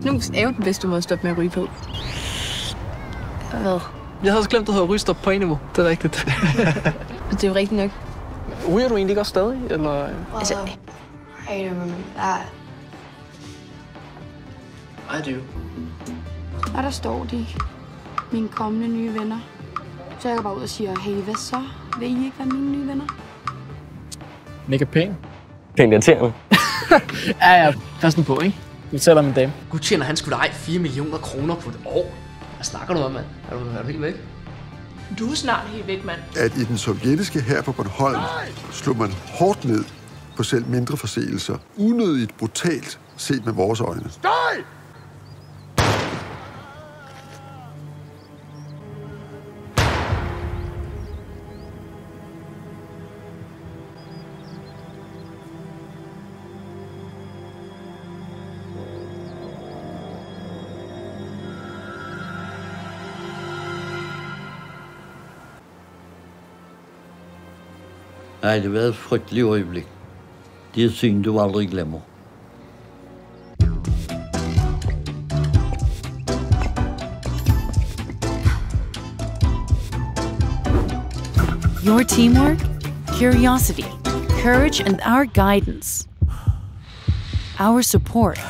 Snus er jo den bedste måde at stoppe med at ryge på. Hvad? Jeg havde også glemt, at det hedder rygestop på A-niveau. Det er rigtigt. Det er jo rigtigt nok. Ryger du egentlig ikke også stadig, eller? Altså, I don't remember that. I do. Og der står de, mine kommende nye venner. Så jeg går bare ud og siger, hey, hvad så? Vil I ikke være mine nye venner? Nick er pæn. Pænt irriterende. Ja, pas nu på, ikke? Vi tæller med en dame. Gud tjener han skulle ej 4 millioner kroner på et år. Hvad snakker du om, mand? Er du helt væk? Du er snart helt væk, mand. At i den sovjetiske hær på Bornholm slog man hårdt ned på selv mindre forseelser. Unødigt brutalt set med vores øjne. Støj! Nej, det har været et frygteligt øjeblik. Det er syn, du aldrig glemmer. Your teamwork, curiosity, courage and our guidance. Our support.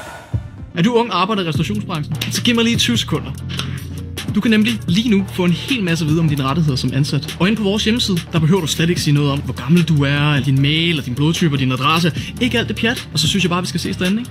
Er du ung og arbejder i restaurationsbranchen? Så giv mig lige 20 sekunder. Du kan nemlig lige nu få en hel masse viden om dine rettigheder som ansat. Og inde på vores hjemmeside, der behøver du slet ikke sige noget om, hvor gammel du er, eller din mail, eller din blodtype og din adresse. Ikke alt det pjat, og så synes jeg bare, vi skal ses derinde, ikke?